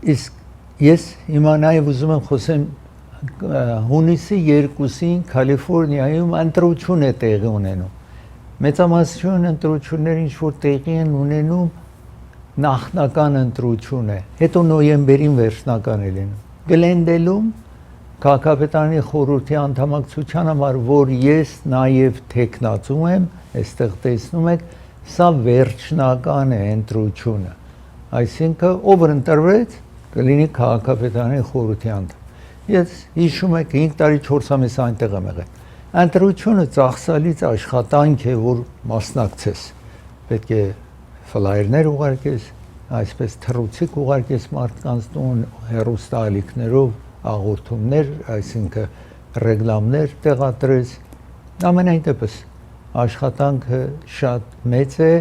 Իսկ ես հիմա նաև ուզում եմ խոսեմ հունիսի 2-ին Կալիֆոռնիայում ընտրություն է տեղի ունենում։ Մեծամասնություն ընտրությունները ինչ որ տեղի են ունենում նախնական ընտրություն է, հետո նոյեմբերին վերջնական է լինում։ Գլենդելում քաղաքապետարանի խորհրդի անդամակցության համար, որ ես նաև տեխնացում եմ, այստեղ տեսնում եք, սա վերջնական է ընտրությունը։ Այսինքն ով ընտրվեց, կլինի քաղաքապետարանի խորհրդի անդամ։ Ես հիշում եք 5 տարի 4 ամիս այնտեղ եմ եղել։ Ընտրությունը ծախսալից աշխատանք է, որ մասնակցես։ Պետք է ֆլայերներ ուղարկես, այսպես թռուցիկ ուղարկես մարդկանց տուն, հեռուստաալիքներով աղոթումներ, այսինքն ռեկլամներ տեղադրես։ Ամենայն դեպս աշխատանքը շատ մեծ է,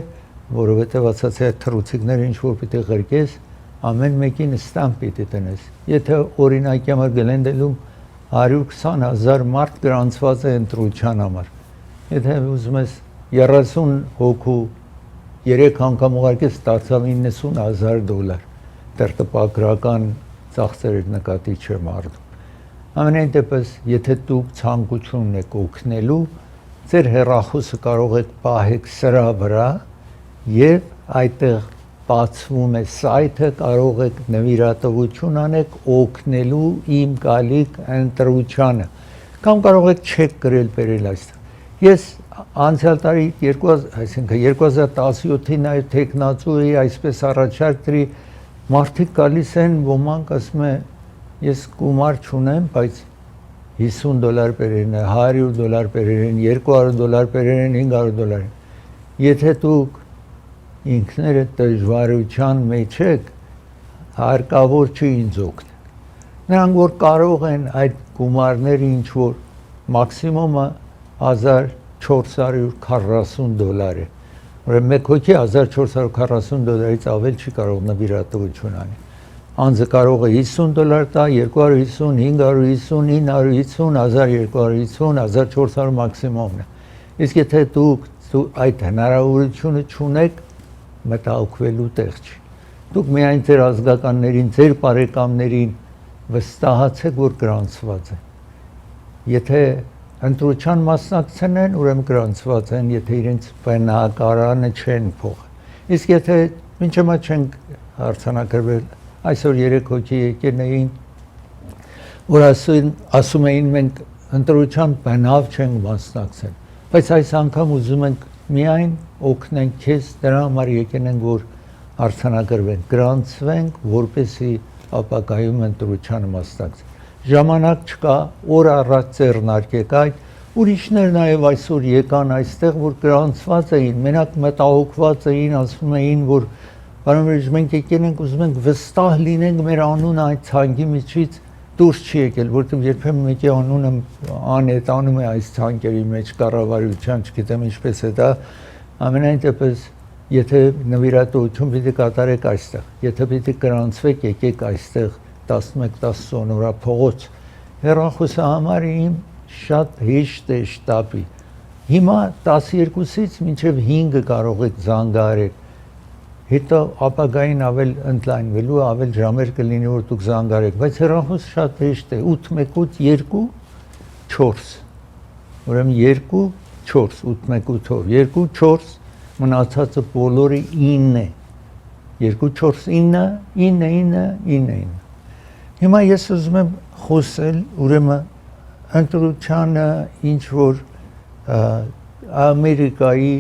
որովհետև ասացի թռուցիկները ինչ որ պիտի ղրկես, ամեն մեկին ստամп պիտի տնես։ Եթե օրինակի համար Գլենդելում 120,000 մարդ գրանցված է ընտրության համար։ Եթե ուզում ես 30 հոգու 3 անգամ ուղարկես, ստացավ $90,000։ Դեռ տպագրական ծախսեր նկատի չեմ առնում։ Ամենայն դեպս, եթե դուք ցանկություն ունեք օգնելու, ձեր հեռախոսը կարող եք պահեք սրա վրա եւ այդտեղ բացվում է սայթը, կարող եք նվիրատվություն անեք օգնելու իմ գալիք ընտրությանը, կամ կարող եք չեք գրել բերել այստեղ։ Ես անցյալ տարի 2017-ին այլ տեխնացու էի, այսպես առաջարկրի, մարդիկ գալիս են, ոմանք ասում են, ես գումար չունեմ, բայց $50 բերեն, $100 բերեն, $200 բերեն, $500։ Եթե դուք ինքները դժվարության մեջ եք, հարկավոր չի ինձ օգնել։ Նրանք որ կարող են այդ գումարները ինչ որ մաքսիմումը $1440 է։ Ուրեմն մեկ հոգի $1440-ից ավել չի կարող նվիրատվություն անել։ Անձը կարող է $50 տա, 250, 550, 950, 1250, 1400 մաքսիմումն է։ Իսկ եթե դուք այդ հնարավորությունը չունեք, մտահոգվելու տեղ չի։ Դուք միայն ձեր ազգականներին, ձեր բարեկամներին վստահացեք, որ գրանցված են։ Եթե ընտրության մասնակցեն են, ուրեմն գրանցված են, եթե իրենց բնակարանը չեն փոխել։ Իսկ եթե մինչ հիմա չենք հարցանակրվել, այսօր 3 հոգի եկել էին, որ ասում էին մենք ընտրության բնավ չենք մասնակցել, բայց այս անգամ ուզում ենք միայն օգնենք քեզ, դրա համար եկել ենք, որ հարցանագրվենք, գրանցվենք, որպեսզի ապագայում ընտրությանը մասնակցենք։ Ժամանակ չկա, օր առաջ ձեռնարկեք այդ, ուրիշներ նաև այսօր եկան այստեղ, որ գրանցված էին, մենակ մտահոգված էին, ասում էին, որ բարոյ, մենք եկել ենք, ուզում ենք վստահ լինենք, մեր անունը այդ ցանկի միջից դուրս չի եկել, որտեղ երբեմն մեկի անունը անետանում է այս ցանկերի մեջ կառավարության, չգիտեմ ինչպես է դա, ամենայն դեպս եթե նվիրատվություն պիտի կատարեք այստեղ, եթե պիտի գրանցվեք, եկեք այստեղ 11-10 օրա փողոց, հեռախոսը համարը իմ շատ հեշտ է շտապի։ Հիմա 12-ից մինչև 5 կարող եք զանգահարել, հետո ապագային ավել ընդլայնվելու, ավել ժամեր կլինի, որ դուք զանգարեք, բայց հեռախոս շատ հեշտ է, 812 4, ուրեմն 2 4, 818-ով, 2 4, մնացածը բոլորը 9 է, 2 4 9, 9 9 9 9։ Հիմա ես ուզում եմ խոսել, ուրեմն ընտրությանը ինչ որ Ամերիկայի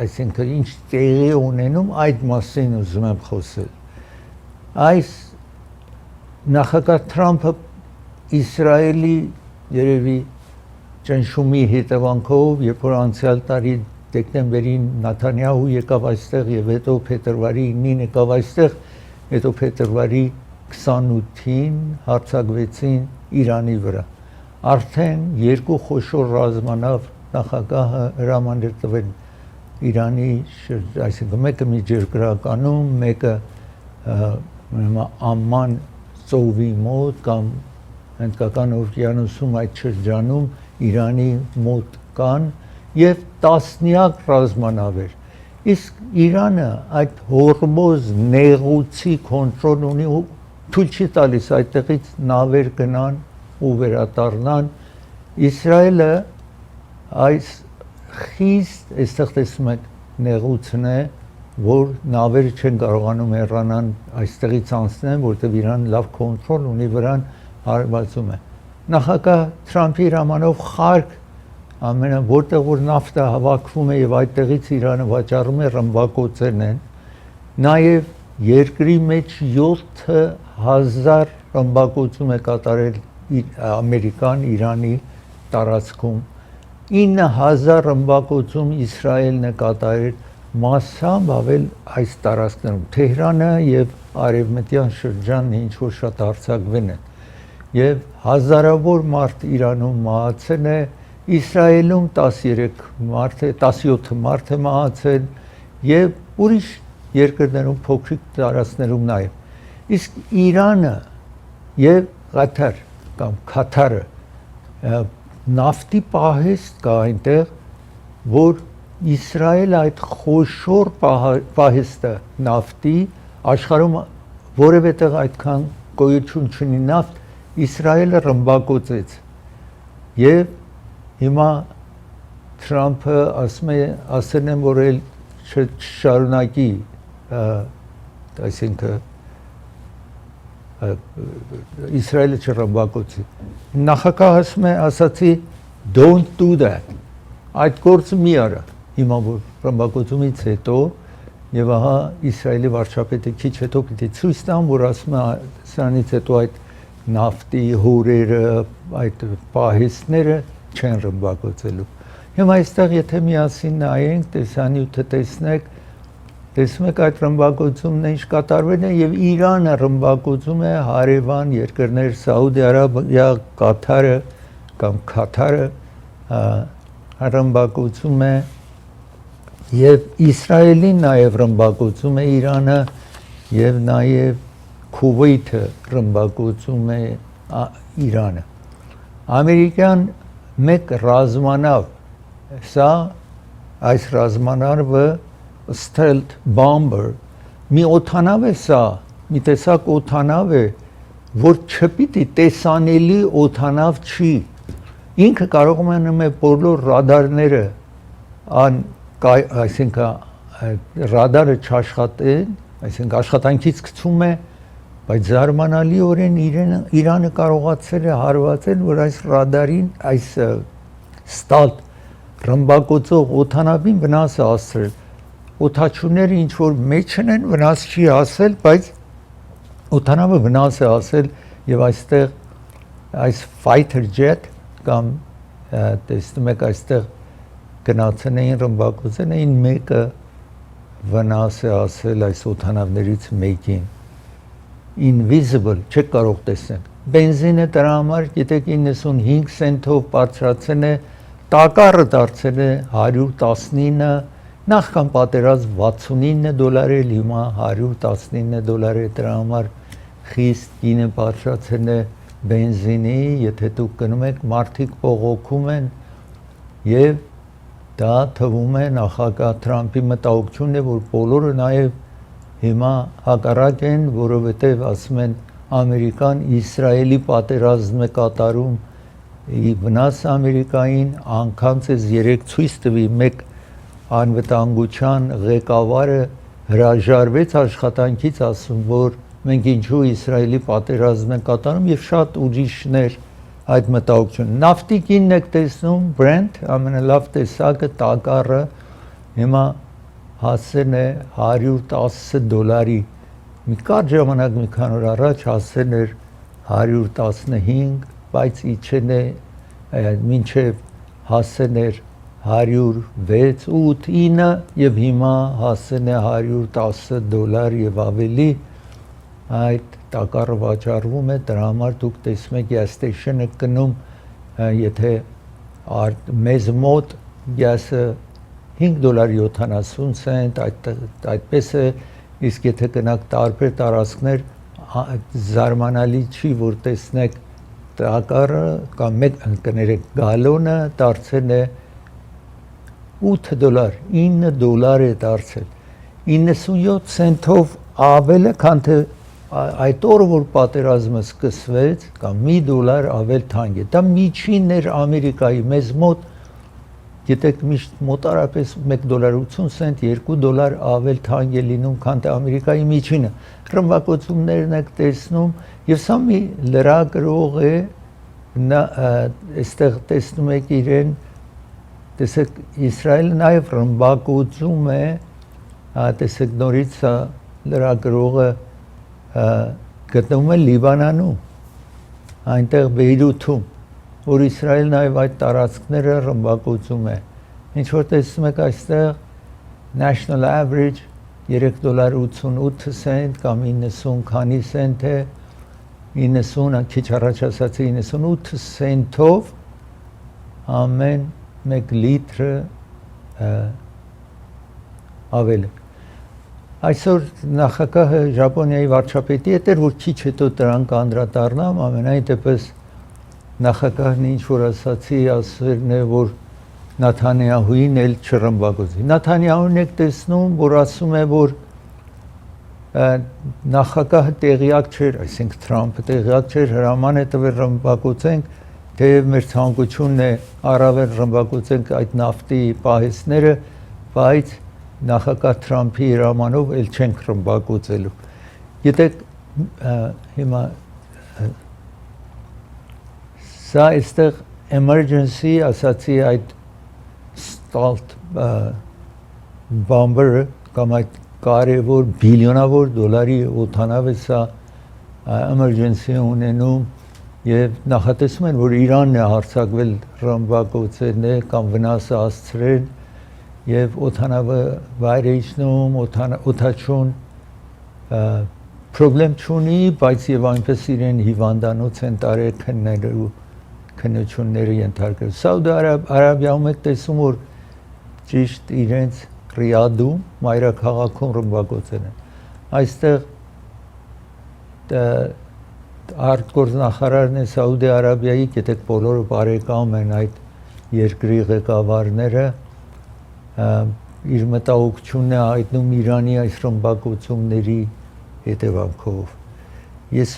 այսինքն ինչ տեղի ունենում, այդ մասին ուզում եմ խոսել։ Այս նախագահ Թրամփը Իսրայելի երևի ճնշումի հետևանքով, երբ որ անցյալ տարի դեկտեմբերին Նեթանյահու եկավ այստեղ եւ հետո փետրվարի 9-ին եկավ այստեղ, հետո փետրվարի 28-ին հարձակվեցին Իրանի վրա։ Արդեն երկու խոշոր ռազմանավ նախագահը հրամաններ տվել Իրանի, այսինքն մեկը միջերկրականում, մեկը Ամման ծովի մոտ կամ Հնդկական օվկիանոսում այդ շրջանում Իրանի մոտ կան եւ տասնյակ ռազմանավեր։ Իսկ Իրանը այդ հորմոզ նեղուցի կոնտրոլ ունի ու թույլ չի տալիս այդտեղից նավեր գնան ու վերադառնան Իսրայելը այս խիստ այստեղ տեսնում եք նեղուցն է որ նավերը չեն կարողանում հեռանան այստեղից անցնեն որտեղ Իրան լավ կոնտրոլ ունի վրան հարվածում է նախագահ Թրամփի հրամանով խարկ ամենը որտեղ որ նավթը հավաքվում է եւ այդտեղից Իրանը վաճառում է ռմբակոծերն են նաեւ երկրի մեջ 7000 ռմբակոծում է կատարել Ամերիկան Իրանի տարածքում 9000 ռմբակոծում Իսրայելն է կատարել massամբ ավել այս տարածքներում Թեհրանը եւ արևմտյան շրջանն ինչ որ շատ արձակվեն են եւ հազարավոր մարդ Իրանում մահացել է Իսրայելում 13 մարդ է 17 մարդ է մահացել եւ ուրիշ երկրներում փոքրիկ տարածքներում նաեւ իսկ Իրանը եւ Ղաթար կամ Քաթարը նավթի պահեստ կա այնտեղ որ Իսրայելը այդ խոշոր պահեստը նավթի աշխարհում որևէ տեղ այդքան գոյություն չունի նավթ Իսրայելը ռմբակոծեց եւ հիմա Թրամփը ասել են որ էլ շարունակի այսինքն Իսրայելը չռմբակոծի նախագահը ասացի don't do that այդ գործը մի արա հիմա որ ռմբակոծումից հետո եւ ահա Իսրայելի վարչապետը քիչ հետո պիտի ցույց տան որ ասում է սրանից հետո այդ նավթի հորերը այդ պահեստները չեն ռմբակոծելու հիմա այստեղ եթե միասին նայենք տեսանյութը տեսնում եք այդ ռմբակոծումն ինչ կատարվել է եւ Իրանը ռմբակոծում է հարևան երկրներ Սաուդի Արաբիա Կաթարը կամ Քաթարը ռմբակոծում է եւ Իսրայելին նաեւ ռմբակոծում է Իրանը եւ նաեւ Քուվեյթը ռմբակոծում է Իրանը ամերիկյան մեկ ռազմանավ սա այս ռազմանավը stealth bomber մի օթանավ է սա մի տեսակ օթանավ է որ չպիտի տեսանելի օթանավ չի ինքը կարող է անում է բոլոր ռադարները այսինքն ռադարը չաշխատեն այսինքն աշխատանքից գցում է բայց զարմանալիորեն Իրանը կարողացել է հարվածել որ այս ռադարին այս ստալտ ռմբակոծող օթանավին վնաս է հասցրել օթաչուները ինչ որ մեջ են վնաս չի հասել բայց օթանավը վնաս է հասել եւ այստեղ այս fighter jet կամ տեսնում եք այստեղ գնացել էին ռմբակոծել էին մեկը վնաս է հասել այս օթանավներից մեկին invisible չեք կարող տեսնել բենզինը դրա համար գիտեք 95 سنتով բարձրացել է տակառը դարձել է 119 նախքան պատերազմ $69 էր հիմա $119 է դրա համար խիստ գինը բարձրացել է բենզինի եթե դուք գնում եք մարդիկ բողոքում են եւ դա թվում է նախագահ Թրամփի մտահոգությունն է որ բոլորը նաեւ հիմա հակառակ են, որովհետև ասում են Ամերիկան Իսրայելի պատերազմ է կատարում վնաս Ամերիկային անգամ ցես 3 ցույց տվի մեկ անվտանգության ղեկավարը հրաժարվեց աշխատանքից ասում որ մենք ինչու Իսրայելի պատերազմ ենք կատարում եւ շատ ուրիշներ այդ մտահոգություն նավթի գինն եք տեսնում Brent ամենալավ տեսակը տակառը հիմա հասել է $110 մի կարճ ժամանակ մի քանի օր առաջ հասել էր 115 բայց իջել է մինչև հասել էր 106 8 9 եւ հիմա հասել է $110 եւ ավելի այդ տակառը վաճառվում է դրա համար դուք տեսնում եք gas station-ը գնում եթե մեզ մոտ գասը $5.70 այդպես է իսկ եթե գնաք տարբեր տարածքներ զարմանալի չի որ տեսնեք տակառը կամ մեկ կներեք գալոնը դարձել է $8, $9 է դարձել։ 97 سنتով ավել է, քան թե այդ օրը որ պատերազմը սկսվեց, կամ $1 ավել թանկ է։ Դա միջինն էր Ամերիկայի, մեզ մոտ գիտեք միշտ մոտարապես $1.80, $2 ավել թանկ է լինում, քան թե Ամերիկայի միջինը։ Ռմբակոծումներն եք տեսնում, եւ սա մի լրագրող է, նա այստեղ տեսնում եք իրեն, տեսեք Իսրայելը նաեւ ռմբակոծում է, տեսեք նորից լրագրողը գտնվում է Լիբանանում, այնտեղ Բեյրութում, որ Իսրայելն այլ այդ տարածքները ռմբակոծում է։ Ինչ որ տեսնում եք այստեղ national average $3.88 կամ 90 քանի սենտ է, 90, քիչ առաջ ասացի 98 սենտով ամեն 1 լիտրը ավել է։ Այսօր նախագահը Ճապոնիայի վարչապետի հետ էր, որ քիչ հետո դրան կանդրադառնամ, ամենայն դեպս նախագահն ինչ որ ասացին է, որ Նաթանյահուին էլ չռմբակոծի։ Նաթանյահուն եք տեսնում, որ ասում է, որ նախագահը տեղյակ չէր, այսինքն Թրամփը տեղյակ չէր, հրաման է տվել ռմբակոծենք, թեև մեր ցանկությունն է առավել ռմբակոծենք այդ նավթի պահեստները, բայց նախագահ Թրամփի հրամանով էլ չենք ռմբակոծելու։ Գիտեք, հիմա սա այստեղ emergency ասացի այդ ստալտ բամբերը կամ այդ կարևոր բիլիոնավոր դոլարի օդանավը սա emergency ունենում եւ նախատեսում են, որ Իրանն է հարձակվել ռմբակոծել կամ վնասը հասցրել եւ օդանավը վայր է իջնում, օդաչուն պրոբլեմ չունի, բայց եւ այնպես իրեն հիվանդանոց են տարել քննությունները ենթարկել։ Սաուդի Արաբիայում եք տեսում, որ ճիշտ իրենց Ռիադում, մայրաքաղաքում ռմբակոծել են։ Այստեղ արտգործնախարարն է Սաուդի Արաբիայի, գիտեք բոլորը բարեկամ են այդ երկրի ղեկավարները, իր մտահոգությունն է հայտնում Իրանի այս ռմբակոծումների հետևանքով։ Ես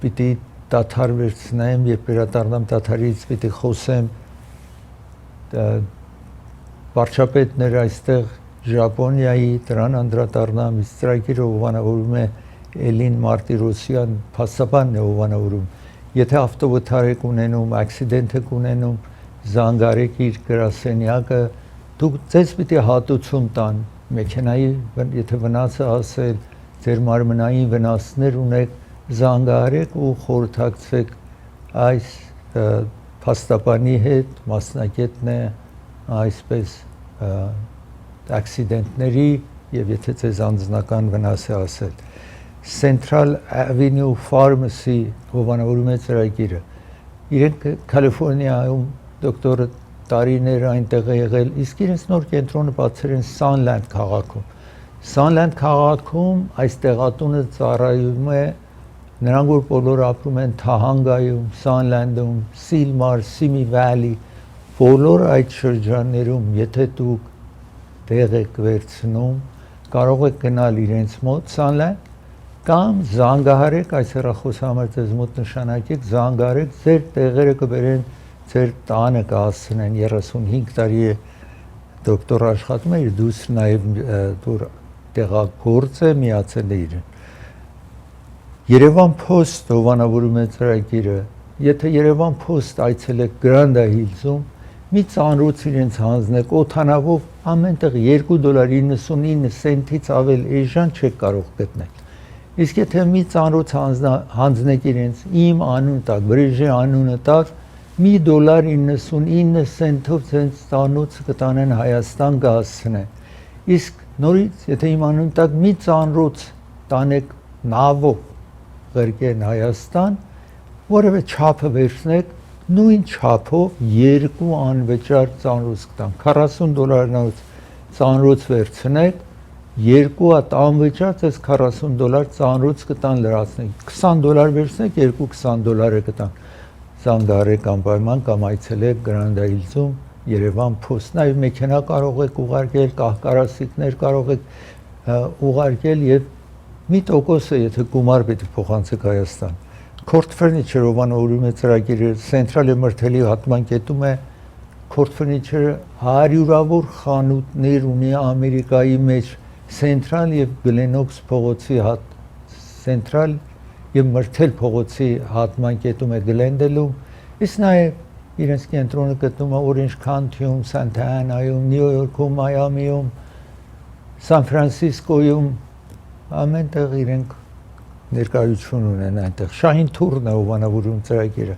պիտի դադար վերցնեմ, երբ վերադառնամ դադարից պիտի խոսեմ վարչապետներ այստեղ Ճապոնիայի դրան անդրադառնամ, իսկ ծրագիրը հովանավորում է Էլին Մարտիրոսյան, փաստաբանն է հովանավորում։ Եթե ավտովթար եք ունենում, ակսիդենտ եք ունենում, զանգարեք իր գրասենյակը, դուք ձեզ պիտի հատուցում տան մեքենայի, եթե վնասը հասել, ձեր մարմնային վնասներ ունեք, զանգահարեք ու խորհրդակցեք այս փաստաբանի հետ, մասնագետն է այսպես ակսիդենտների եւ եթե ձեզ անձնական վնաս է հասել։ Central Avenue Pharmacy հովանավորում է ծրագիրը։ Իրենք Կալիֆոռնիայում դոկտորը տարիներ այնտեղ է եղել, իսկ իրենց նոր կենտրոնը բացել են Sunland քաղաքում։ Sunland քաղաքում այս տեղատունը ծառայում է նրանք, որ բոլորը ապրում են Թահանգայում, Sunland-ում, Silmar, Simi Valley, բոլոր այդ շրջաններում, եթե դուք տեղ եք վերցնում, կարող եք գնալ իրենց մոտ Sunland կամ զանգահարեք, այս հեռախոսահամարը ձեզ մոտ նշանակեք, զանգահարեք, ձեր տեղերը կբերեն ձեր տանը կհասցնեն, 35 տարի է դոկտոր աշխատում է, իր դուսը նաև որ տեղագործ է, միացել է իրեն։ Երևան Post հովանավորում է ծրագիրը, եթե Երևան Post այցելեք Grand Hills-ում, մի ծանրոց իրենց հանձնեք, օդանավով ամենտեղ $2.99 սենտից ավել էժան չեք կարող գտնել։ Իսկ եթե մի ծանրոց հանձնեք իրենց իմ անուն տակ, Բրեժի անունը տակ, $1.99 սենտով ցենց ծանոթը կտանեն Հայաստան կհասցնեն։ Իսկ նորից, եթե իմ անուն տակ մի ծանրոց տանեք նավով ղրկեն Հայաստան, որևէ չափը վերցնեք, նույն չափով երկու անվճար ծանրոց կտան։ $40 ծանրոց վերցնեք, երկու հատ անվճար ձեզ $40 ծանրոց կտան լրացնեք։ $20 վերցնեք, երկու $20 կտան։ Զանգահարեք անպայման կամ այցելեք Grand Hills-ում Երևան Post, նաև մեքենա կարող եք ուղարկել, կահկարասիկներ կարող եք ուղարկել եւ մի տոկոսը եթե գումար պետք է փոխանցեք Հայաստան։ Court Furniture ովանորում է ծրագիրը Central Emerteli հատման կետում է Court Furniture հարյուրավոր խանութներ ունի Ամերիկայի մեջ Central եւ Glenox փողոցի Central եւ Myrtle փողոցի հատման կետում է Glendale-ում, իսկ նաեւ իրենց կենտրոնը գտնվում է Orange County-ում, Santa Ana-ում, New York-ում, Miami-ում, San Francisco-ում, ամենտեղ իրենք ներկայություն ունեն այնտեղ։ Շահին թուրն է ովանավորում ծրագիրը։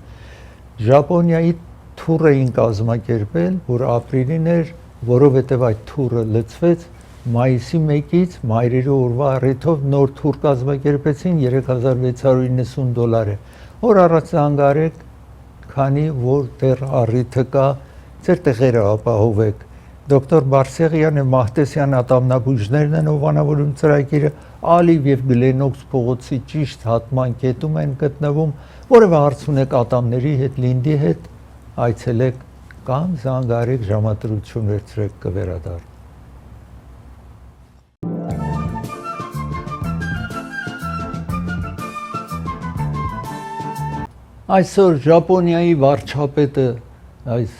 Ճապոնիայի թուրը էին կազմակերպել, որ ապրիլին էր, որովհետև այդ թուրը լցվեց մայիսի 1-ից մայրերի օրվա առիթով նոր թուր կազմակերպեցին $3690։ Որ առաջ զանգարեք, քանի որ դեռ առիթը կա, ձեր տեղերը ապահովեք։ Դոկտոր Բարսեղյանը Մահտեսյան ատամնաբույժներն են ովանավորում ծրագիրը Ալիվ եւ Գլենոքս փողոցի ճիշտ հատման կետում են գտնվում, որևէ հարց ունեք ատամների հետ, լինդի հետ, այցելեք կամ զանգարեք ժամադրություն վերցրեք կվերադառնա։ Այսօր Ճապոնիայի վարչապետը այս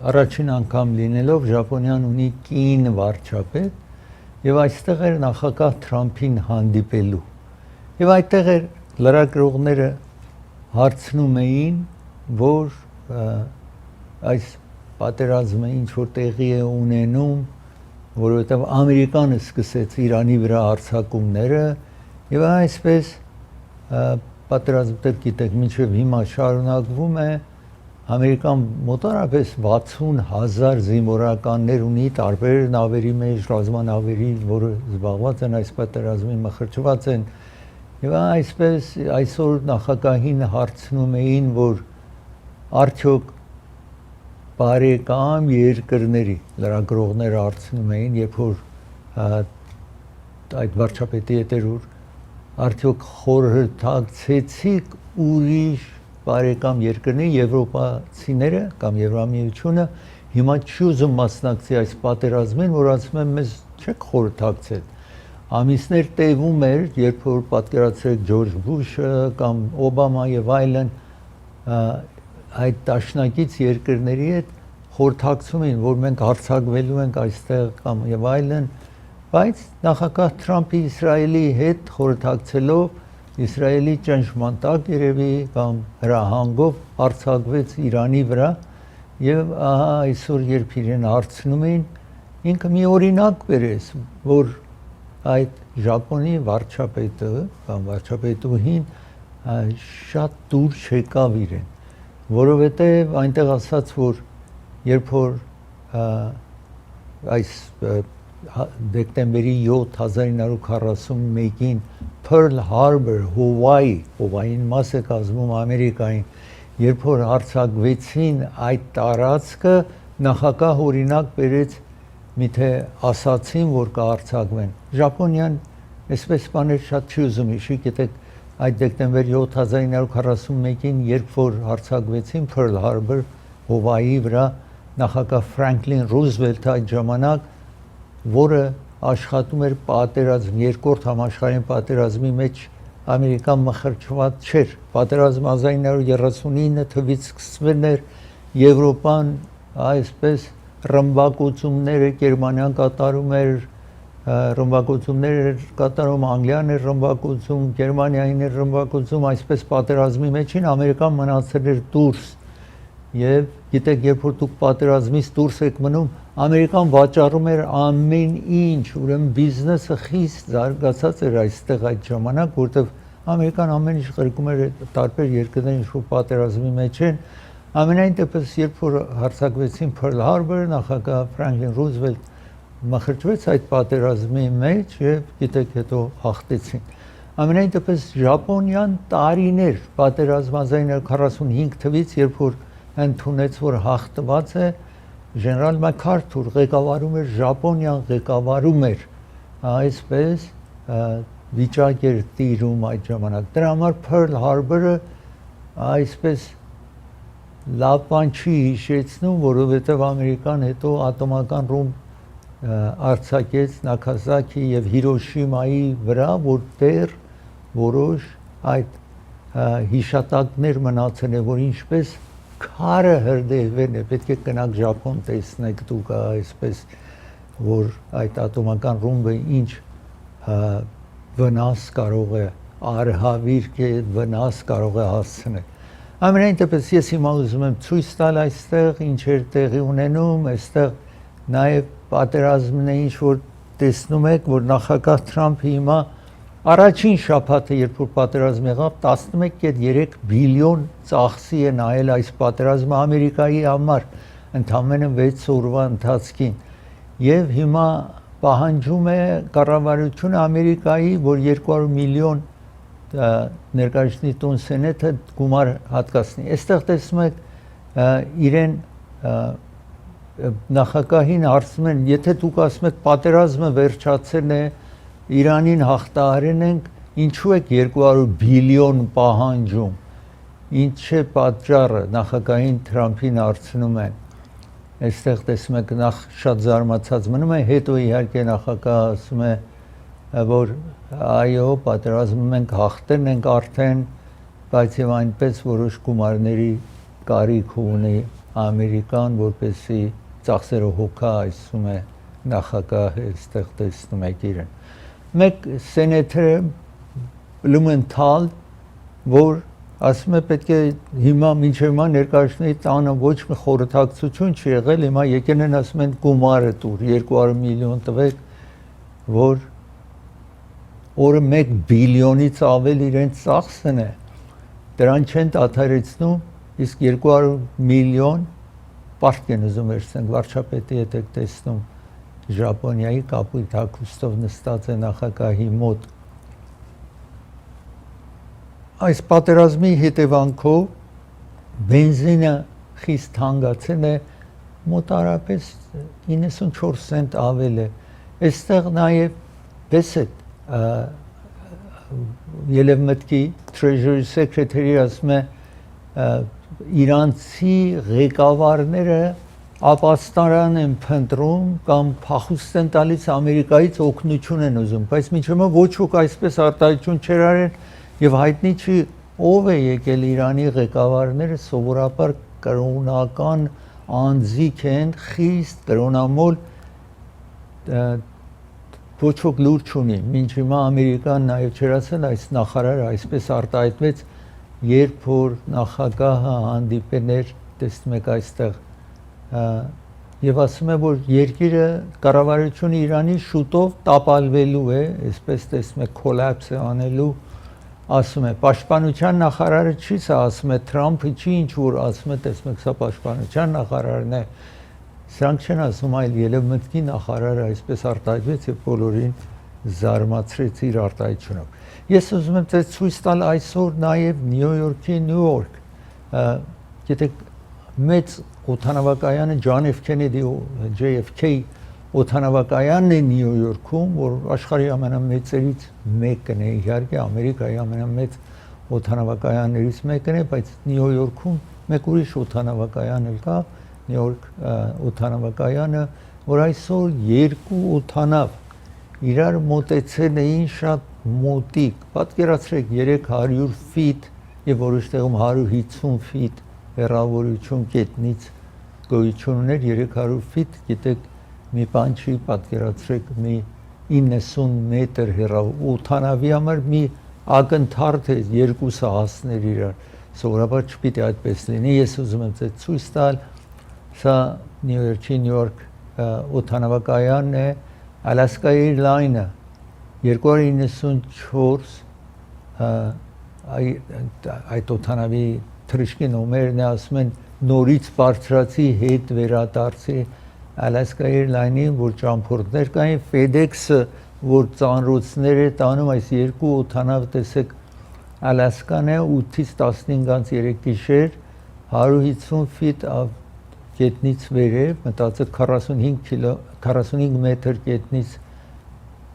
առաջին անգամ լինելով Ճապոնիան ունի կին վարչապետ եւ այստեղ էր նախագահ Թրամփին հանդիպելու եւ այդտեղ էր լրագրողները հարցնում էին որ այս պատերազմը ինչ որ տեղի է ունենում որովհետեւ Ամերիկանը սկսեց Իրանի վրա հարձակումները եւ այսպես պատերազմը գիտեք մինչեւ հիմա շարունակվում է Ամերիկան մոտարապես 60,000 զինվորականներ ունի տարբեր նավերի մեջ, ռազմանավերի, որը զբաղված են այս պատերազմի մխրճված են։ Եվ այսպես այսօր նախագահին հարցնում էին, որ արդյոք բարեկամ երկրների լրագրողները հարցնում էին, երբ որ այդ վարչապետի հետ էր որ արդյոք խորհրդակցեցիք ուրիշ բարեկամ երկրների եվրոպացիները կամ Եվրամիությունը հիմա չի ուզում մասնակցի այս պատերազմին, որ ասում են մեզ չեք խորհրդակցել։ Ամիսներ տևում էր, երբ որ պատկերացրեք Ջորջ Բուշը կամ Օբամա եւ այլն այդ դաշնակից երկրների հետ խորհրդակցում էին, որ մենք հարձակվելու ենք այստեղ կամ եւ այլն, բայց նախագահ Թրամփի Իսրայելի հետ խորհրդակցելով Իսրայելի ճնշման տակ երևի կամ հրահանգով հարձակվեց Իրանի վրա եւ ահա այսօր երբ իրեն հարցնում էին ինքը մի օրինակ բերեց որ այդ Ճապոնի վարչապետը կամ վարչապետուհին շատ դուր չեկավ իրեն որովհետեւ այնտեղ ասաց որ երբ որ այս դեկտեմբերի 7 1941-ին Pearl Harbor, Hawaii-ին մաս է կազմում Ամերիկային, երբ որ հարձակվեցին այդ տարածքը, նախագահ օրինակ բերեց, միթե ասացին, որ կհարձակվեն։ Ճապոնիան այսպես բաներ շատ չի ուզում հիշի, գիտեք, այդ դեկտեմբերի 7 1941-ին, երբ որ հարձակվեցին Pearl Harbor, Hawaii-ի վրա, նախագահ Ֆրանկլին Ռուզվելթը այդ ժամանակ, որը աշխատում էր պատերազմ երկրորդ համաշխարհային պատերազմի մեջ Ամերիկան մխրճված չէր պատերազմը 1939 թվականից սկսվել էր Եվրոպան այսպես ռմբակոծումները Գերմանիան կատարում էր ռմբակոծումներ կատարում Անգլիան էր ռմբակոծում Գերմանիային էր ռմբակոծում այսպես պատերազմի մեջին Ամերիկան մնացել էր դուրս եւ գիտեք երբ որ դուք պատերազմից դուրս եք մնում Ամերիկան վաճառում էր ամեն ինչ, ուրեմն բիզնեսը խիստ զարգացած էր այստեղ այդ ժամանակ, որտեղ Ամերիկան ամեն ինչ կրկում էր տարբեր երկրներ ինչ որ պատերազմի մեջ են, ամենայն դեպս երբ որ հարձակվեցին Pearl Harbor, նախագահ Ֆրանկլին Ռուզվելտ մխրճվեց այդ պատերազմի մեջ եւ գիտեք հետո հաղթեցին։ Ամենայն դեպս Ճապոնիան տարիներ պատերազմ 1945 թվականից, երբ որ ընդունեց որ հաղթված է General MacArthur ղեկավարում էր Ճապոնիան ղեկավարում էր այսպես վիճակ էր տիրում այդ ժամանակ դրա համար Pearl Harbor-ը այսպես լավ բան չի հիշեցնում, որովհետև Ամերիկան հետո ատոմական ռումբ արձակեց Նագասակի եւ Հիրոշիմայի վրա, որտեղ որոշ այդ հիշատակներ մնացել են, որ ինչպես քարը հրդեհվել է, պետք է գնաք Ժապոն տեսնեք դուք այսպես, որ այդ ատոմական ռումբը ինչ վնաս կարող է, արհավիրք է վնաս կարող է հասցնել։ Ամենայն դեպս ես հիմա ուզում եմ ցույց տալ այստեղ ինչ էր տեղի ունենում, այստեղ նաև պատերազմն է, ինչ որ տեսնում եք, որ նախագահ Թրամփը հիմա առաջին շաբաթը, երբ որ պատերազմ եղավ, 11.3 բիլիոն ծախսի է նայել այս պատերազմը Ամերիկայի համար, ընդամենը 6 օրվա ընթացքին, եւ հիմա պահանջում է կառավարությունը Ամերիկայի, որ 200 միլիոն ներկայացնի տուն սենեթը գումար հատկացնի։ Այստեղ տեսնում եք իրեն նախագահին հարցնում են, եթե դուք ասում եք պատերազմը վերջացել է, Իրանին հաղթահարել ենք, ինչու եք 200 բիլիոն պահանջում, ինչ է պատճառը, նախագահին Թրամփին հարցնում են։ Այստեղ տեսնում եք նախ շատ զարմացած մնում է, հետո իհարկե նախագահը ասում է, որ այո, պատերազմը մենք հաղթել ենք արդեն, բայց եւ այնպես որոշ գումարների կարիք ունի Ամերիկան, որպեսզի ծախսերը հոգա, ասում է նախագահը, այստեղ տեսնում եք իրեն։ Մեկ սենեթերը Բլումենթալ, որ ասում է պետք է հիմա մինչև հիմա ներկայացնի տանը ոչ մի խորհրդակցություն չի եղել, հիմա եկել են ասում են գումարը տուր 200 միլիոն տվեք, որ օրը 1 բիլիոնից ավել իրենց ծախսն է, դրան չեն դադարեցնում, իսկ 200 միլիոն պարտք են ուզում վերցնենք, վարչապետի հետ եք տեսնում Ժապոնիայի կապույտ հագուստով նստած է նախագահի մոտ։ Այս պատերազմի հետևանքով բենզինը խիստ հանգացել է, մոտարապես 94 սենտ ավել է։ Այստեղ նաև Բեսետ Ելևմտքի Treasury Secretary ասում է իրանցի ղեկավարները ապաստարան են փնտրում կամ փախուստ են տալիս Ամերիկայից օգնություն են ուզում, բայց մինչև հիմա ոչ ոք այսպես արտահայտություն չեր արել եւ հայտնի չի ով է եկել Իրանի ղեկավարները սովորաբար կրոնական անձիկ են, խիստ կրոնամոլ ոչ ոք լուր չունի։ Մինչ հիմա Ամերիկան նաեւ չեր ասել այս նախարարը այսպես արտահայտվեց, երբ որ նախագահը հանդիպել էր, տեսնում եք այստեղ եւ ասում է, որ երկիրը կառավարությունը Իրանի շուտով տապալվելու է, այսպես տեսնում եք կոլապս է անելու, ասում է պաշտպանության նախարարը չի, սա ասում է Թրամփը չի, ինչ որ ասում է, տեսնում եք, սա պաշտպանության նախարարն է, սրանք չեն ասում, այլ Ելևմտքի նախարարը այսպես արտահայտվեց եւ բոլորին զարմացրեց իր արտահայտությունով։ Ես ուզում եմ ձեզ ցույց տալ այսօր նաեւ Նյու Յորքի Նյու Յորք, գիտեք մեծ օդանավակայանը John F. Kennedy JFK օդանավակայանն է Նյու Յորքում, որ աշխարհի ամենամեծերից մեկն է, իհարկե Ամերիկայի ամենամեծ օդանավակայաններից մեկն է, բայց Նյու Յորքում մեկ ուրիշ օդանավակայան էլ կա, Նյու Յորք օդանավակայանը, որ այսօր երկու օդանավ իրար մոտեցել էին շատ մոտիկ, պատկերացրեք 300 ֆիտ եւ որոշ տեղում 150 ֆիտ հեռավորություն կետնից գոյություն ուներ 300 ֆիտ, գիտեք մի բան չի, պատկերացրեք մի 90 մետր հեռավոր օդանավի համար մի ակնթարթ է երկուսը հասներ իրար, սովորաբար չպիտի այդպես լինի, ես ուզում եմ ձեզ ցույց տալ, սա Նյու Յորք օդանավակայանն է, Alaska Airlines-ը 294 այդ օդանավի թռիչքի նոմերն է, ասում են նորից բարձրացի հետ վերադարձի Alaska Airlines-ին, որ ճամփորդներ կային, FedEx-ը, որ ծանրոցներ է տանում, այս երկու օդանավ տեսեք Alaska-ն է 8-ից 15-3 գիշեր 150 ֆիտ գետնից վերև, մտածեք 45 մետր գետնից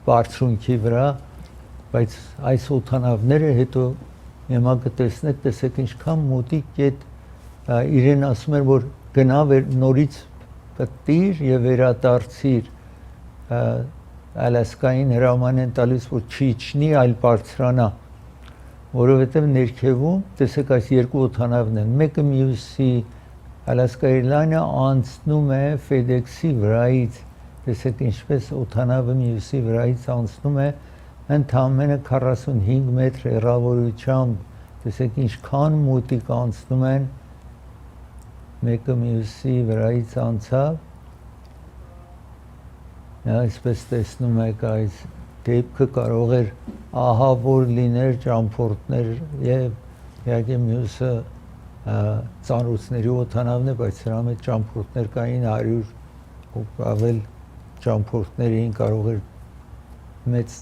բարձրունքի վրա, բայց այս օդանավները հետո հիմա կտեսնեք, տեսեք ինչքան մոտիկ գետ իրեն ասում էր որ գնա նորից պատիր եւ վերադարձիր Ալասկային հրաման են տալիս որ չիջնի այլ բարձրանա որովհետեւ ներքևում տեսեք այս երկու օդանավն են մեկը մյուսի Ալասկայի լայնը անցնում է FedEx-ի վրայից տեսեք ինչպես օդանավը մյուսի վրայից անցնում է ընդամենը 45 մետր հեռավորությամբ տեսեք ինչքան մոտիկ անցնում են մեկը մյուսի վրայից անցավ այսպես տեսնում եք այս դեպքը կարող էր ահավոր լիներ ճամփորդներ եւ իհարկե մյուսը ծանոթների օդանավն է բայց սրա մեջ ճամփորդներ կային 100 ու ավել ճամփորդներ էին կարող էր մեծ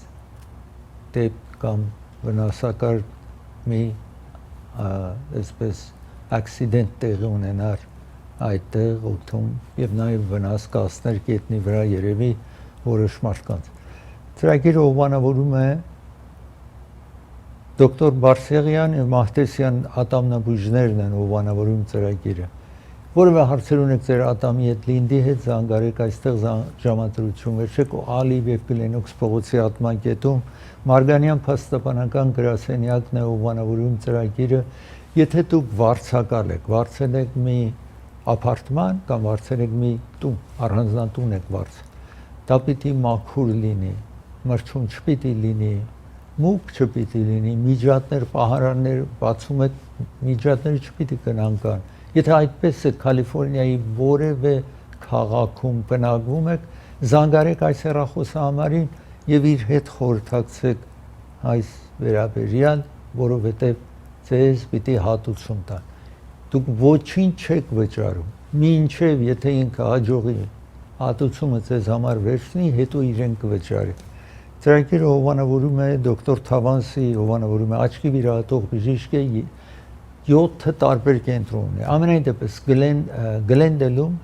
դեպք կամ վնասակար մի այսպես accident տեղի ունենար այդտեղ օդում եւ նաեւ վնաս կասներ գետնի վրա երևի որոշ մարդկանց ծրագիրը հովանավորում է դոկտոր Բարսեղյան եւ Մահտեսյան ատամնաբույժներն են հովանավորում ծրագիրը որևէ հարցեր ունեք ձեր ատամի հետ Լինդի հետ զանգարեք այստեղ ժամադրություն վերջեք Ալիև եւ Գլենոքս փողոցի ատմանկետում Մարգանյան փաստաբանական գրասենյակն է հովանավորում ծրագիրը եթե դուք վարձակալ եք վարձել եք մի ապարտման կամ վարձել եք մի տուն առանձնատուն եք վարձել դա պիտի մաքուր լինի մրջուն չպիտի լինի մուգ չպիտի լինի միջատներ պահարաններ բացում եք միջատները չպիտի կնանկան եթե այդպես է Կալիֆոռնիայի որևէ քաղաքում բնակվում եք զանգարեք այս հեռախոսահամարին եւ իր հետ խորհրդակցեք այս վերաբերյալ որովհետեւ ձեզ պիտի հատուցում տան դուք ոչինչ չեք վճարում մինչև եթե ինքը հաջողի հատուցումը ձեզ համար վերցնի հետո իրեն կվճարի ծրագիրը հովանավորում է դոկտոր Թավանսի հովանավորում է աչքի վիրահատող բժիշկ է 7 տարբեր կենտրոն ունի ամենայն դեպս Գլենդելում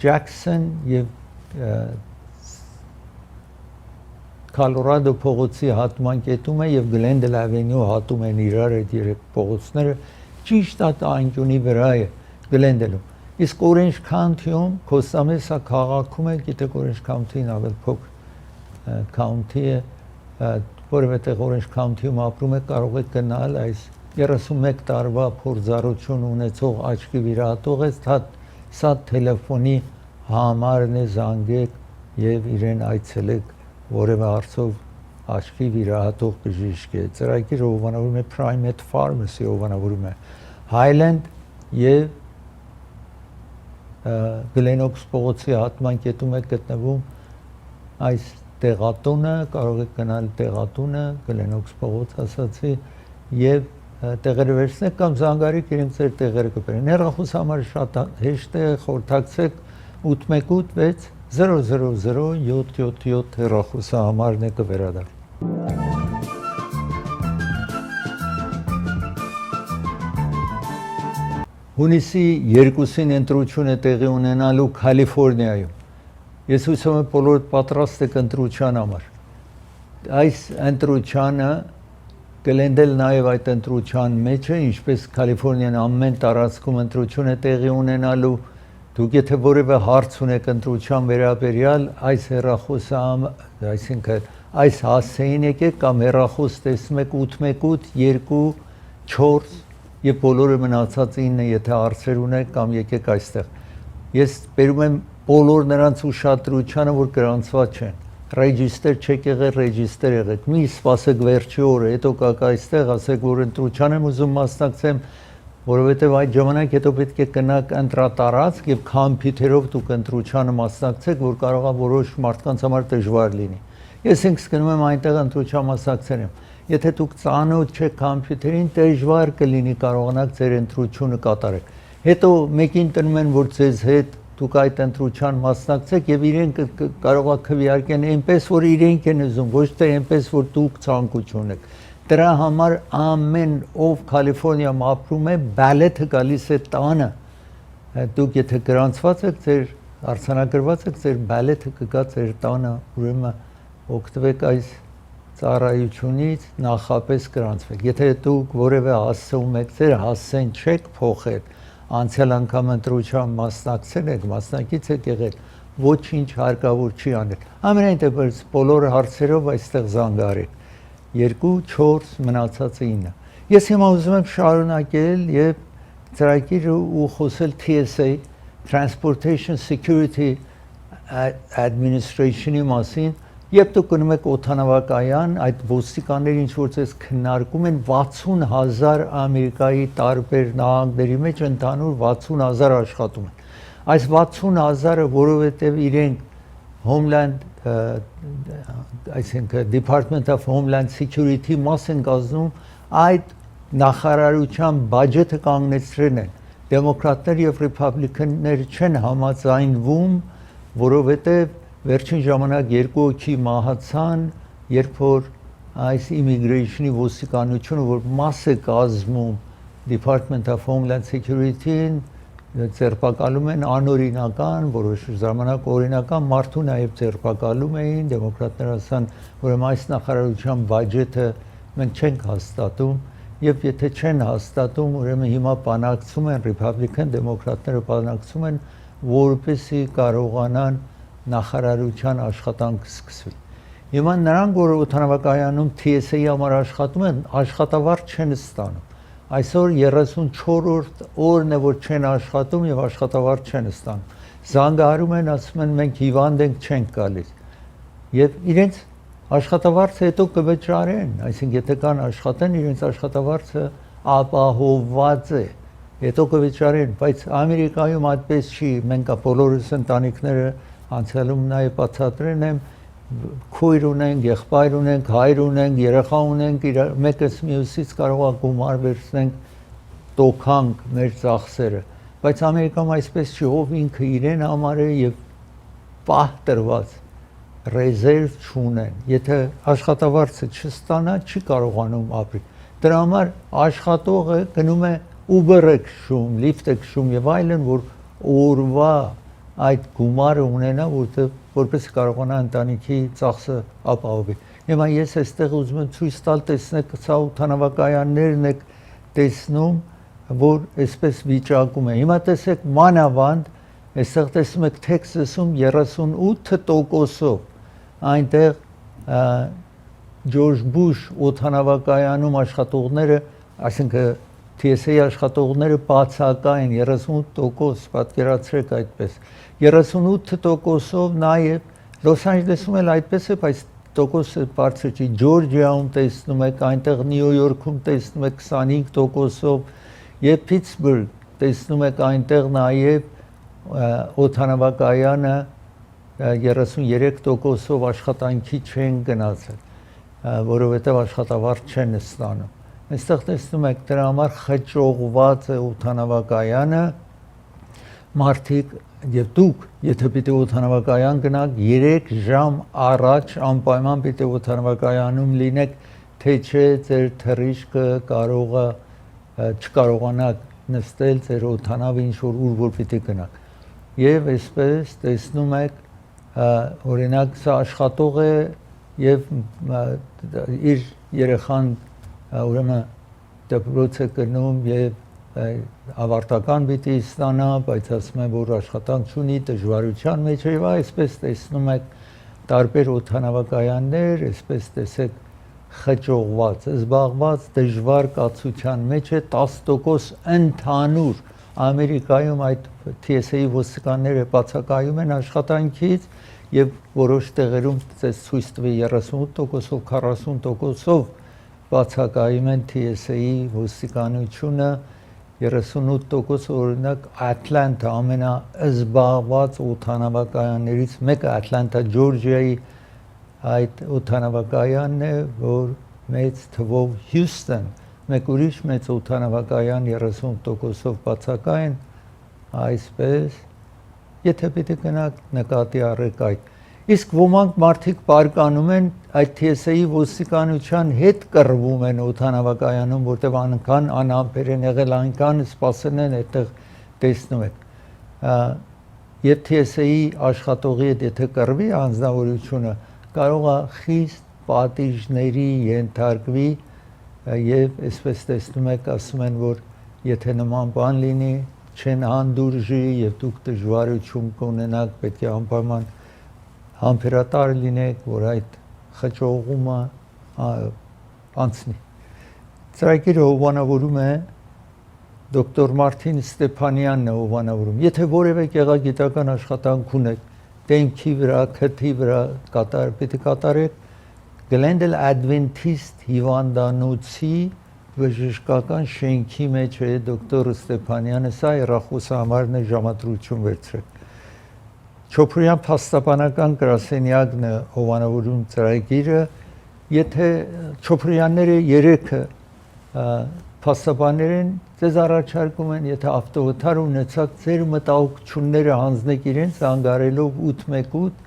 Ջաքսոն եւ Կոլորադո փողոցի հատման կետում է եւ Գլենդել ավենյու հատում են իրար այդ երեք փողոցները ճիշտ այդ անկյունի վրա է Գլենդելում իսկ Օրենջ Քաունթիում Կոստամեսա քաղաքում է գիտեք Օրենջ Քաունթին ավել փոքր քաունթի է որովհետեւ Օրենջ Քաունթիում ապրում է կարող եք գնալ այս 31 տարվա փորձառություն ունեցող աչքի վիրահատող է սա տելեֆոնի համարն է զանգեք եւ իրեն այցելեք որևէ հարցով աչքի վիրահատող բժիշկ է ծրագիրը հովանավորում է Primate Pharmacy հովանավորում է Highland եւ Գլենոքս փողոցի հատման կետում է գտնվում այս տեղատունը կարող եք գնալ տեղատունը Գլենոքս փողոց ասացի եւ տեղերը վերցնեք կամ զանգարեք իրենք ձեր տեղերը կբերեն հեռախոսահամարը շատ հեշտ է խորհրդակցեք 818 6000777 հեռախոսահամարն է կվերադառնա Հունիսի 2-ին ընտրություն է տեղի ունենալու Կալիֆոռնիայում ես հույսում եմ բոլորդ պատրաստ եք ընտրության համար այս ընտրությանը կլենդել նաև այդ ընտրության մեջ է ինչպես Կալիֆոռնիան ամեն տարածքում ընտրություն է տեղի ունենալու դուք եթե որևէ հարց ունեք ընտրության վերաբերյալ այս հեռախոսահամարը այսինքն այս հասցեին եկեք կամ հեռախոս տեսնում եք 818-244 եւ բոլորը մնացած 9 եթե հարցեր ունեք կամ եկեք այստեղ ես բերում եմ բոլոր նրանց ուշադրությանը որ գրանցված չեն ռեջիստր չեք եղել ռեջիստր եղեք մի սպասեք վերջի օրը հետո կաք այստեղ ասեք որ ընտրության եմ ուզում մասնակցեմ որովհետեւ այդ ժամանակ հետո պետք է գնաք ընտրատարածք եւ կոմպյուտերով դուք ընտրությանը մասնակցեք որ կարողա որոշ մարդկանց համար դժվար լինի ես ինքս գնում եմ այնտեղ ընտրության մասնակցել եմ եթե դուք ծանոթ չեք կոմպյուտերին դժվար կլինի կարողանաք ձեր ընտրությունը կատարել հետո մեկին տրում են որ ձեզ հետ դուք այդ ընտրության մասնակցեք եւ իրենք կարողա քվեարկեն այնպես որ իրենք են ուզում ոչ թե այնպես որ դուք ցանկություն եք դրա համար ամեն ով Կալիֆոռնիայում ապրում է բալեթը գալիս է տանը դուք եթե գրանցված եք ձեր արցանագրված եք ձեր բալեթը կգա ձեր տանը ուրեմն օգտվեք այս ծառայությունից նախապես գրանցվեք եթե դուք որևէ հասցեում եք ձեր հասցեն չեք փոխել անցյալ անգամ ընտրության մասնակցել եք, մասնակից եք եղել, ոչինչ հարկավոր չի անել։ Ամենայն դեպս բոլոր հարցերով այստեղ զանգարեք։ 2, 4, մնացածը 9։ Ես հիմա ուզում եմ շարունակել եւ ծրագիրը ու խոսել TSA, Transportation Security Administration-ի մասին, երբ դուք գնում եք օդանավակայան, այդ ոստիկանները ինչ որ ցես քննարկում են 60,000 Ամերիկայի տարբեր նահանգների մեջ ընդհանուր 60,000 աշխատում են։ Այս 60,000-ը, որովհետև իրենք Homeland, այսինքն Department of Homeland Security մաս են կազմում, այդ նախարարության բաջետը կանգնեցրել են։ Դեմոկրատներ եւ ռիփաբլիկաններ չեն համաձայնվում, որովհետև վերջին ժամանակ 2 հոգի մահացան, երբ որ այս immigration-ի ոստիկանությունը, որ մաս է կազմում Department of Homeland Security-ին, ձերբակալում են անօրինական, որոշ ժամանակ օրինական մարդու նաև ձերբակալում էին, դեմոկրատները ասան, ուրեմն այս նախարարության բաջետը մենք չենք հաստատում, եւ եթե չեն հաստատում, ուրեմն հիմա բանակցում են ռիփաբլիկան, դեմոկրատները բանակցում են, որպեսզի կարողանան նախարարության աշխատանք սկսվի։ Հիմա նրանք, որ օդանավակայանում TSA-ի համար աշխատում են, աշխատավարձ չեն ստանում։ Այսօր 34-րդ օրն է, որ չեն աշխատում եւ աշխատավարձ չեն ստանում։ Զանգահարում են, ասում են մենք հիվանդ ենք, չենք գալիս։ Եվ իրենց աշխատավարձը հետո կվճարեն, այսինքն եթե կան աշխատեն, իրենց աշխատավարձը ապահովված է, հետո կվճարեն, բայց Ամերիկայում այդպես չի, մենք բոլորս ընտանիքները անցյալում նաև բացատրել եմ, քույր ունենք, եղբայր ունենք, հայր ունենք, երեխա ունենք, մեկս մյուսից կարող է գումար վերցնենք, տոքանք մեր ծախսերը, բայց Ամերիկայում այսպես չի, ով ինքը իրեն համար է եւ պահ տրված ռեզերվ չունեն, եթե աշխատավարձը չստանա, չի կարողանում ապրել։ Դրա համար աշխատողը գնում է Uber-ը քշում, Lyft-ը քշում եւ այլն, որ օրվա այդ գումարը ունենա, որպես կարողանա ընտանիքի ծախսը ապահովի։ Հիմա ես այստեղ ուզում եմ ցույց տալ, տեսնեք, սա օդանավակայաններն եք տեսնում, որ այսպես վիճակում է։ Հիմա տեսեք մանավանդ, այստեղ տեսնում եք Թեքսասում 38%-ով այնտեղ Ջորջ Բուշ օդանավակայանում աշխատողները, այսինքն TSA աշխատողները բացակային 38%, պատկերացրեք այդպես։ 38%-ով նաև Լոս Անջելեսում էլ այդպես է, բայց տոկոսը բարձր չի։ Ջորջիայում տեսնում եք, այնտեղ Նյու Յորքում տեսնում եք 25%-ով, եւ Փիթսբուրգ տեսնում եք այնտեղ նաև օդանավակայանը 33%-ով աշխատանքի չեն գնացել, որովհետև աշխատավարձ չեն ստանում։ Այստեղ տեսնում եք դրա համար խճողված է օդանավակայանը, մարդիկ եւ դուք, եթե պիտի օդանավակայան գնաք, 3 ժամ առաջ անպայման պիտի օդանավակայանում լինեք, թե չէ ձեր թռիչքը կարող է չկարողանաք նստել ձեր օդանավը ինչ որ պիտի գնաք։ Եվ այսպես տեսնում եք, օրինակ սա աշխատող է եւ իր երեխան ուրեմն դպրոց է գնում եւ ավարտական պիտի ստանա, բայց ասում են, որ աշխատանք չունի, դժվարության մեջ է, եւ այսպես տեսնում եք տարբեր օդանավակայաններ, այսպես տեսեք խճողված, զբաղված դժվար կացության մեջ է 10% ընդհանուր Ամերիկայում այդ TSA-ի ոստիկանները բացակայում են աշխատանքից եւ որոշ տեղերում ցույց տվի 38%-ով, 40%-ով բացակայում են TSA-ի ոստիկանությունը, 38% օրինակ Ատլանտա ամենազբաղված օդանավակայաններից մեկը Ատլանտա Ջորջիայի այդ օդանավակայանն է, որ մեծ թվով Հյուսթոն, մեկ ուրիշ մեծ օդանավակայան 30%-ով բացակայեն, այսպես, եթե պիտի գնաք նկատի առեք այդ։ Իսկ ոմանք մարդիկ բարկանում են այդ TSA-ի ոստիկանության հետ կռվում են օդանավակայանում, որտեղ այնքան անհամբեր են եղել, այնքան սպասել են, այդտեղ տեսնում եք։ Եվ TSA-ի աշխատողի հետ եթե կռվի անձնավորությունը, կարող է խիստ պատիժների ենթարկվի եւ այսպես տեսնում եք, ասում են, որ եթե նման բան լինի, չեն հանդուրժի եւ դուք դժվարություն կունենաք, պետք է անպայման համբերատար լինեք, որ այդ խճողումը անցնի։ Ծրագիրը հովանավորում է դոկտոր Մարտին Ստեփանյանն է հովանավորում։ Եթե որևէ գեղագիտական աշխատանք ունեք, դեմքի վրա, քթի վրա պետք է կատարեք Glendale Adventist հիվանդանոցի բժշկական շենքի մեջ է դոկտոր Ստեփանյանը, սա հեռախոսահամարն է, ժամադրություն վերցրեք։ Չոփրյան փաստաբանական գրասենյակն է հովանավորում ծրագիրը, եթե Չոփրյանները 3-ը փաստաբաններ են, ձեզ առաջարկում են, եթե ավտովթար ունեցաք, ձեր մտահոգությունները հանձնեք իրենց հանգարելով 818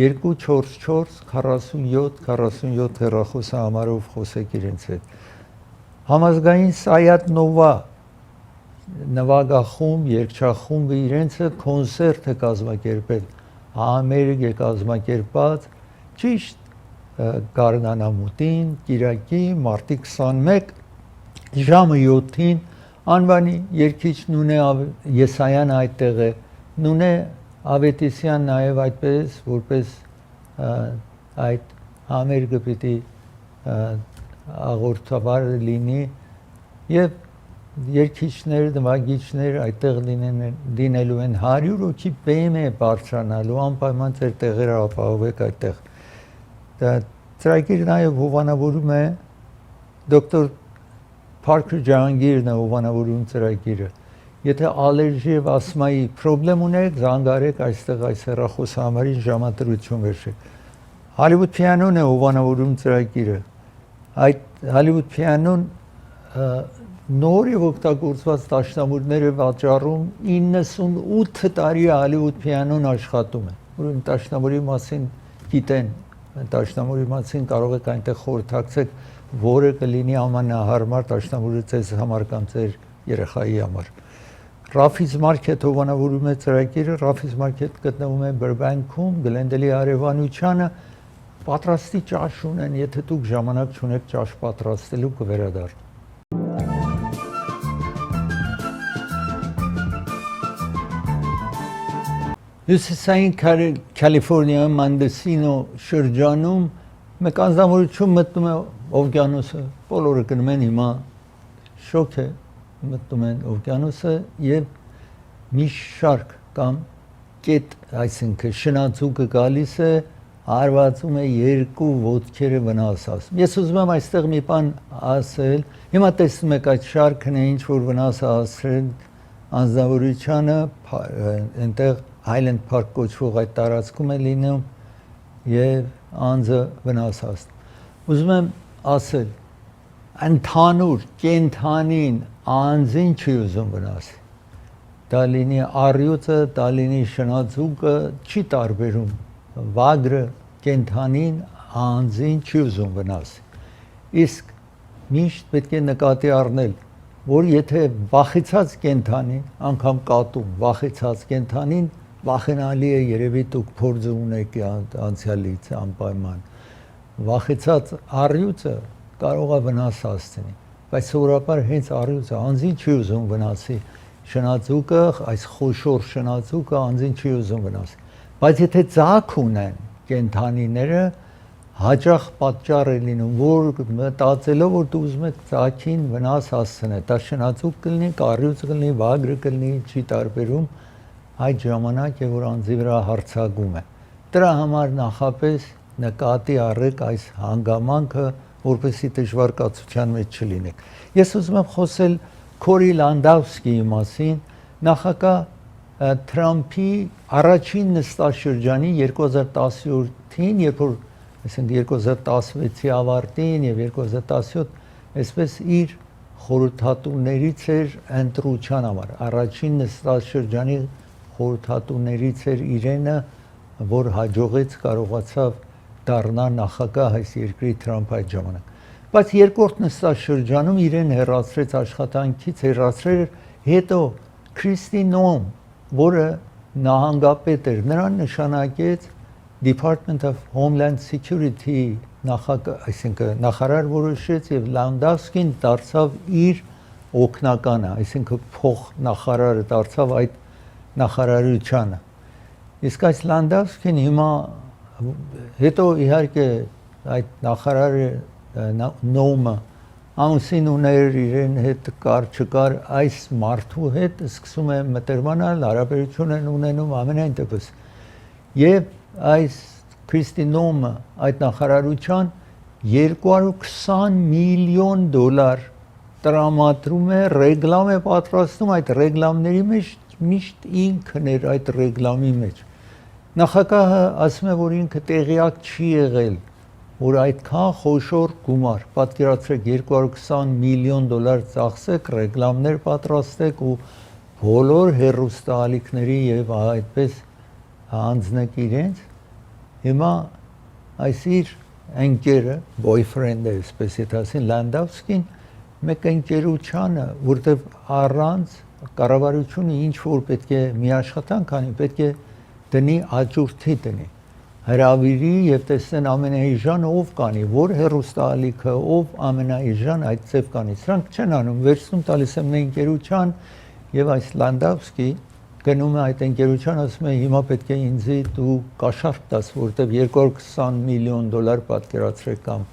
244 47 հեռախոսահամարով խոսեք իրենց հետ։ Համազգային Սայաթ Նովա նվագախումբ, երգչախումբը իրենցը կոնցերտ է կազմակերպել, համերգ է կազմակերպած, ճիշտ գարնանամուտին, կիրակի, մարտի 21, ժամը 7-ին, անվանի երգիչ Նունե Եսայան այդտեղ է, Նունե Ավետիսյան նաև այդպես, որպես այդ համերգը պիտի աղորդավար լինի եւ երկիչներ, նվագիչներ այդտեղ լինելու են 100 հոգի բեմ է բարձրանալու, անպայման ձեր տեղերը ապահովեք այդտեղ։ Ծրագիրը նաև հովանավորում է դոկտոր Parker Ջահանգիրն է հովանավորում ծրագիրը։ Եթե ալերգի եւ ասմայի խնդրեմ ունեք, զանգարեք այստեղ այս հեռախոսահամարին ժամադրություն վերցրեք։ Hollywood Piano-ն է հովանավորում ծրագիրը։ Այդ Hollywood Piano-ն նոր եւ օգտագործված դաշնամուրներ է վաճառում, 98 տարի է Hollywood Piano-ն աշխատում է։ Ուրեմն դաշնամուրի մասին գիտեն, դաշնամուրի մասին կարող եք այնտեղ խորհրդակցեք, որը կլինի ամենահարմար դաշնամուրը ձեզ համար կամ ձեր երեխայի համար։ Rafi's Market հովանավորում է ծրագիրը, Rafi's Market գտնվում է Burbank-ում, Glendale-ի հարևանությանը, պատրաստի ճաշ ունեն, եթե դուք ժամանակ չունեք ճաշ պատրաստելու կվերադառնա։ Հյուսիսային Կալիֆոռնիայում Մանդեսինո շրջանում մեկ անձնավորություն մտնում է օվկիանոսը, բոլորը գնում են հիմա շոկ է, մտնում են օվկիանոսը եւ մի շարք կամ կետ, այսինքն շնաձուկը գալիս է, հարվածում է երկու ոտքերը վնասացնում։ Ես ուզում եմ այստեղ մի բան ասել, հիմա տեսնում եք այդ շարքն է ինչ որ վնաս հասցրել անձնավորությանը, այնտեղ Highland Park կոչվող այդ տարածքում է լինում եւ անձը վնասացնում։ Ուզում եմ ասել, ընդհանուր կենթանին անձին չի ուզում վնասի։ Դա լինի առյուծը, դա լինի շնաձուկը, չի տարբերում։ Վագրը կենթանին անձին չի ուզում վնասի։ Իսկ միշտ պետք է նկատի առնել, որ եթե վախեցած կենթանին, անգամ կատուն, վախեցած կենթանին վախենալի է, երևի դուք փորձ ունեք անցյալից անպայման։ Վախեցած առյուծը կարող է վնաս հասցնի, բայց սովորաբար հենց առյուծը անձին չի ուզում վնասի, շնաձուկը, այս խոշոր շնաձուկը անձին չի ուզում վնասի։ Բայց եթե ձագ ունեն կենթանիները, հաճախ պատճառ է լինում, որ մտածելով որ դու ուզում ես ձագին վնաս հասցնել, դա շնաձուկ կլինի, առյուծ կլինի, վագրը կլինի, չի տարբերում, այդ ժամանակ է որ անձի վրա հարձակում է։ Դրա համար նախապես նկատի առեք այս հանգամանքը, որպեսզի դժվարկացության մեջ չլինեք։ Ես ուզում եմ խոսել Քորի Լանդավսկիի մասին, նախագահ Թրամփի առաջին նստաշրջանի 2017-ին, երբ որ այսինքն 2016-ի ավարտին եւ 2017 այսպես իր խորհրդատուներից էր ընտրության համար առաջին նստաշրջանի խորհրդատուներից էր իրենը, որ հաջողեց կարողացավ դառնալ նախագահ այս երկրի Թրամփ այդ ժամանակ։ Բայց երկրորդ նստաշրջանում իրեն հեռացրեց աշխատանքից, հեռացրել հետո Քրիստի Նոմ, որը նահանգապետ էր, նրան նշանակեց Department of Homeland Security նախագահ, այսինքն նախարար որոշեց եւ Լանդավսկին դարձավ իր օգնականը, այսինքն փող նախարարը դարձավ այդ նախարարությանը։ Իսկ այս Լանդավսկին հիմա հետո իհարկե այդ նախարարը նոմը ամուսին ուներ իրեն հետ կար չկար այս մարդու հետ սկսում է մտերմանալ, հարաբերություն են ունենում ամենայն դեպս։ Եվ այս Քրիստինոմը այդ նախարարության 220 միլիոն դոլար տրամադրում է, ռեգլամ է պատրաստում, այդ ռեգլամների մեջ միշտ ինքն էր այդ ռեգլամի մեջ։ Նախագահը ասում է, որ ինքը տեղյակ չի եղել, որ այդքան խոշոր գումար, պատկերացրեք 220 միլիոն դոլար ծախսեք, ռեգլամներ պատրաստեք ու բոլոր հեռուստաալիքների եւ այդպես հանձնեք իրենց։ Հիմա այս իր ընկերը, boyfriend-ը, այսպես ասին, Լանդավսկին մեկ ընկերությանը, որտեղ առանց կառավարությունը ինչ որ պետք է մի աշխատանք անի, պետք է դնի աջուրթի դնի, հրավիրի եւ տեսնեն ամենաիժանը ով կանի, որ հեռուստաալիքը, ով ամենաիժան այդ ծև կանի։ Սրանք չեն անում, վերցնում տալիս եմ մի ընկերության եւ այս Լանդավսկի գնում է այդ ընկերության, ասում է հիմա պետք է ինձի դու կաշառք տաս, որտեղ 220 միլիոն դոլար պատկերացրեք կամ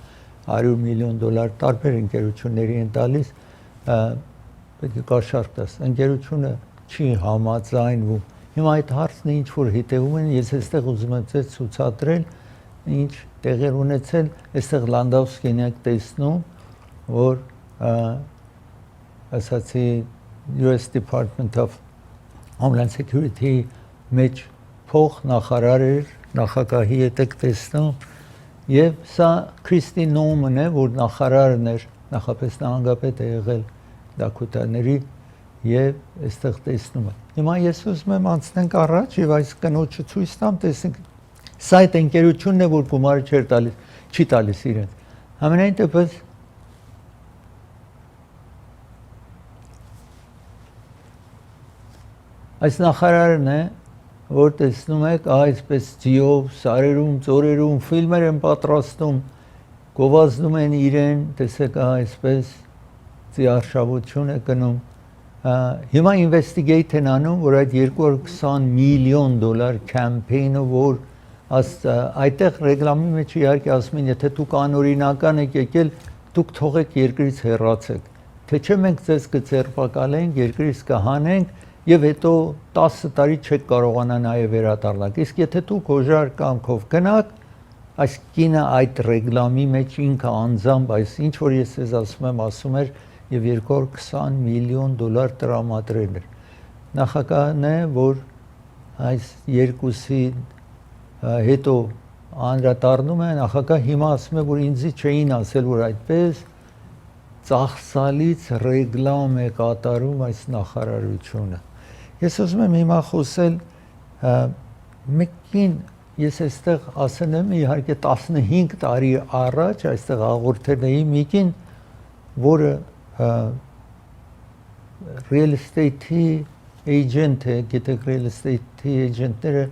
100 միլիոն դոլար տարբեր ընկերությունների են տալիս, պետք է կաշառք տաս։ Ընկերությունը չի համաձայնվում։ Հիմա այդ հարցն ինչ որ հետևում են, ես այստեղ ուզում եմ ձեզ ցուցադրել, ինչ տեղեր ունեցել, այստեղ Լանդավսկին եք տեսնում, որ ասացի US Department of Homeland Security մեջ փող նախարար էր, նախագահի հետ եք տեսնում, եւ սա Քրիստինոմն է, որ նախարարն էր, նախապես նահանգապետ է եղել Դակոտաների եւ այստեղ տեսնում եք։ Հիմա ես ուզում եմ անցնենք առաջ եւ այս կնոջը ցույց տամ, տեսնենք սա այդ ընկերությունն է, որ գումարը չի տալիս իրենց։ Համենայն դեպս այս նախարարն է, որ տեսնում եք, այսպես ձիով, սարերում, ծորերում ֆիլմեր են պատրաստում, գովազդում են իրեն, տեսեք, այսպես ձիարշավություն է գնում։ Հիմա investigate են անում, որ այդ 220 միլիոն դոլար կամպեյնը, որ այդտեղ ռեգլամի մեջ իհարկե ասում են, եթե դուք անօրինական եք եկել, դուք թողեք երկրից հեռացեք, թե չէ մենք ձեզ կձերբակալենք, երկրից կհանենք եւ հետո 10 տարի չեք կարողանա նաեւ վերադառնալ։ Իսկ եթե դուք օժար կամքով գնաք, այս կինը այդ ռեգլամի մեջ ինքը անձամբ, այս ինչ որ ես ձեզ ասում էր եւ 220 միլիոն դոլար տրամադրել էր։ Նախագահն է, որ այս երկուսի հետո անդրադառնում է, նախագահ հիմա ասում է, որ ինձի չէին ասել, որ այդպես ծախսալից ռեգլամ է կատարում այս նախարարությունը։ Ես ուզում եմ հիմա խոսել մեկին, ես այստեղ ասել եմ, իհարկե 15 տարի առաջ այստեղ հաղորդել էի մեկին, որը real estate-ի agent է, գիտեք real estate-ի agent-ները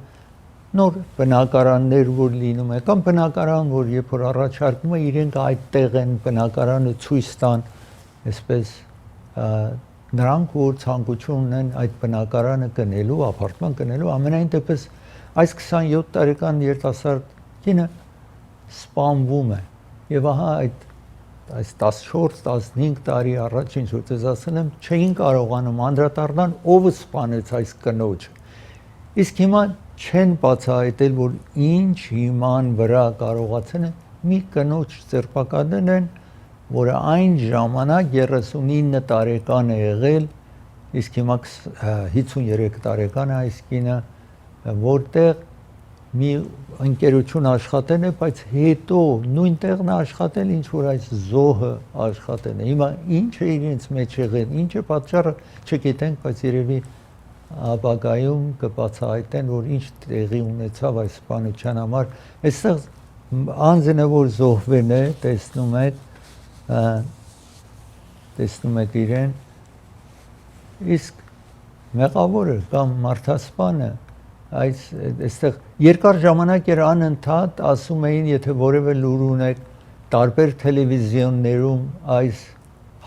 նոր բնակարաններ որ լինում է, կամ բնակարան, որ երբ որ առաջարկում է, իրենք այդտեղ են բնակարանը ցույց տան, այսպես նրանք որ ցանկություն ունեն այդ բնակարանը գնելու, ապարտման գնելու, ամենայն դեպս այս 27 տարեկան երիտասարդ կինը սպանվում է եւ ահա այս 14-15 տարի առաջ ինչ որ դες ասել եմ, չէին կարողանում անդրադառնալ ով սպանեց այս կնոջը։ Իսկ հիմա չեն բացահայտել, որ ինչ հիման վրա կարողացել են մի կնոջ ձերբակալել են, որը այն ժամանակ 39 տարեկան է եղել, իսկ հիմա 53 տարեկան է այս կինը, որտեղ մի ընկերություն աշխատել է, բայց հետո նույն տեղն աշխատել, ինչ որ այս զոհը աշխատել է։ Հիմա ինչ է իրենց մեջ եղել, ինչ է պատճառը, չգիտենք, բայց երևի ապագայում կբացահայտեն, որ ինչ տեղի ունեցավ այս սպանության համար։ Այստեղ անձն է, որ զոհվել է, տեսնում եք իրեն, իսկ մեղավորը կամ մարդասպանը այստեղ երկար ժամանակ էր անընդհատ ասում էին, եթե որևէ լուր ունեք, տարբեր տելևիզիոններում այս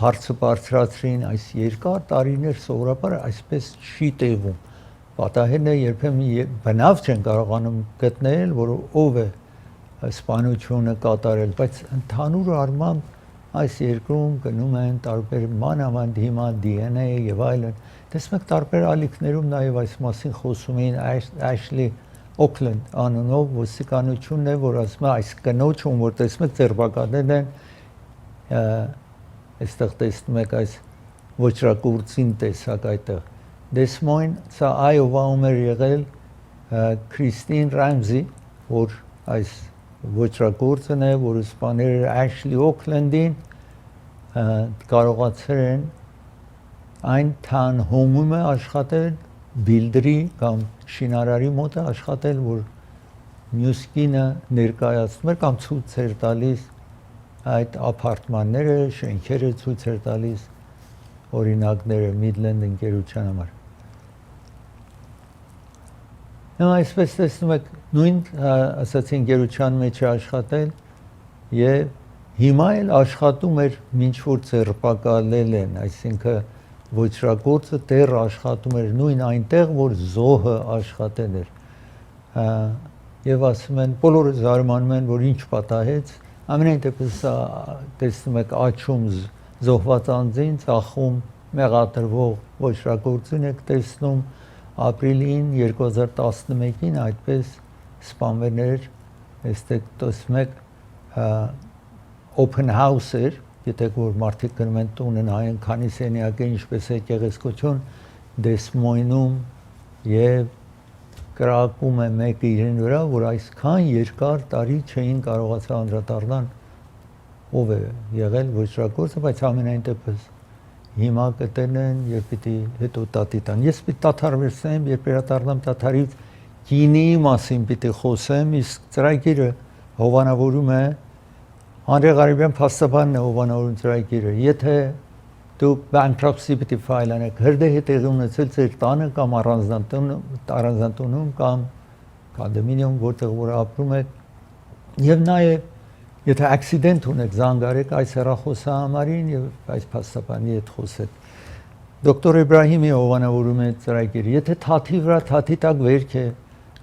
հարցը բարձրացրին, այս երկար տարիներ սովորաբար այսպես չի տևում։ Պատահելն է երբեմն բնավ չեն կարողանում գտնել, որ ով է սպանությունը կատարել, բայց ընդհանուր առմամբ այս երկրում գնում են տարբեր մանավանդ հիմա DNA եւ այլն։ Տեսնեք տարբեր ալիքներում նաեւ այս մասին խոսում էին Ashley Oakland անունով ոստիկանությունն է, որ ասում է այս կնոջում, որ տեսնեք ձերբակալել են այստեղ տեսնում եք այս ոչրակուրծին տեսակ այդտեղ Des Moines, սա Այովայում էր եղել Քրիստին Ռամզի, որ այս ոչրագործն է, որ սպանել Ashley Oakland-ին, կարողացել են այն թան հոմում է աշխատել, բիլդրի կամ շինարարի մոտ է աշխատել, որ մյուս կինը ներկայացնում էր կամ ցույց էր տալիս այդ ապարտմանները, շենքերը ցույց էր տալիս օրինակները Midland ընկերության համար։ Հիմա այսպես տեսնում եք նույն ասացի ընկերության մեջ է աշխատել եւ հիմա էլ աշխատում էր ինչ որ ձերբակալել են, այսինքն ոչրագործը դեռ աշխատում էր նույն այնտեղ, որ զոհը աշխատել էր։ Եվ ասում են, բոլորը զարմանում են, որ ինչ պատահեց, ամենայն դեպս տեսնում եք աչում զոհված անձին, ծախում մեղադրվող ոչրագործին եք տեսնում ապրիլին 2011-ին այդպես սպանվել էր, այստեղ տեսնում եք open house էր, եթե որ մարդիկ գնում են տունը նայեն քանի սենյակ է, ինչպես է գեղեցկություն Des Moines-ում եւ կրակում է մեկը իրեն վրա, որ այսքան երկար տարի չէին կարողացել անդրադառնալ ով է եղել ոչրագործը, բայց ամենայն դեպս հիմա կտեն են եւ պիտի հետո տատի տան։ Ես պիտի տաթարվեցնեմ, երբ վերադառնամ տաթարից գինիի մասին պիտի խոսեմ, իսկ ծրագիրը հովանավորում է Անդրե Ղարիբյան փաստաբանն է հովանավորում ծրագիրը։ Եթե դուք bankruptcy պիտի ֆայլ անեք, հրդեհ է տեղի ունեցել ձեր տանը կամ առանձնատունում կամ կոնդոմինիում, որտեղ որ ապրում եք եւ նաեւ Եթե accident ունեք զանգարեք այս հեռախոսահամարին եւ այս փաստաբանի հետ խոսեք։ Դոկտոր Իբրահիմի հովանավորում է ծրագիրը։ Եթե թաթի վրա թաթի տակ վերք է,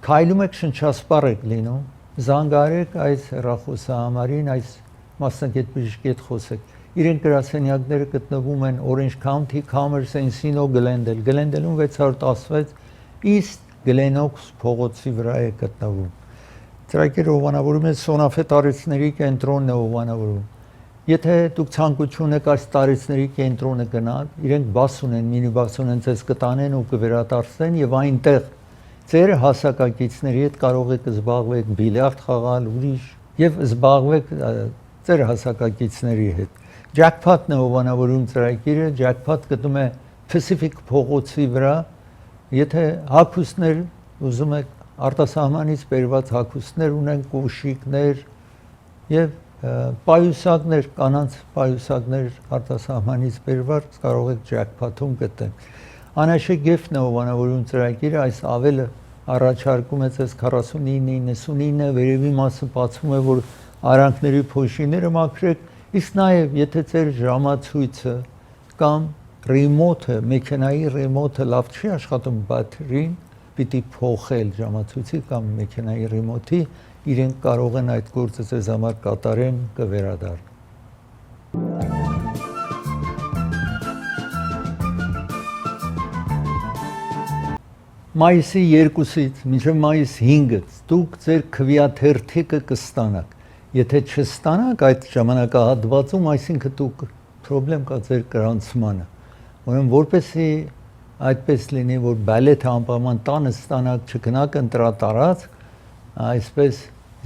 քայլում եք շնչասպառ եք լինում, զանգարեք այս հեռախոսահամարին, այս մասնագետ բժշկի հետ խոսեք։ Իրենք գրասենյակները գտնվում են Orange County, Commerce, Encino, Glendale։ Glendale-ում 616 East Glenox փողոցի վրա է գտնվում։ Ծրագիրը հովանավորում է Սոնաֆե տարեցների կենտրոնն է հովանավորում։ Եթե դուք ցանկություն եք այս տարեցների կենտրոնը գնալ, իրենք բաս ունեն, մինիբաս ունեն, ձեզ կտանեն ու կվերադարձնեն եւ այնտեղ ձեր հասակակիցների հետ կարող եք զբաղվել բիլիարդ խաղալ, ուրիշ եւ զբաղվեք ձեր հասակակիցների հետ։ Jackpot-ն է հովանավորում ծրագիրը, Jackpot գտնում է Pacific փողոցի վրա, եթե հագուստներ ուզում եք արտասահմանից բերված հագուստներ ունեն, կոշիկներ եւ պայուսակներ, կանանց պայուսակներ արտասահմանից բերված կարող եք Jackpot-ում գտնել։ Անաշե Գեֆն է հովանավորում ծրագիրը, այս ավելը առաջարկում է ցես 49-99 վերևի մասը բացվում է, որ արանքների փոշիները մաքրեք, իսկ նաեւ եթե ձեր ժամացույցը կամ ռեմոթը, մեքենայի ռեմոթը լավ չի աշխատում բաթերին, պիտի փոխել ժամացույցի կամ մեքենայի ռեմոթի, իրենք կարող են այդ գործը ձեզ համար կատարեն, կվերադառնան։ Մայիսի 2-ից մինչև մայիսի 5-ը դուք ձեր քվեաթերթիկը կստանաք։ Եթե չստանաք այդ ժամանակահատվածում, այսինքն դուք խնդրեմ կա ձեր գրանցմանը։ Ուրեմն որպեսզի այդպես լինի, որ բալեթ անպայման տանը ստանաք, չգնաք ընտրատարած, այսպես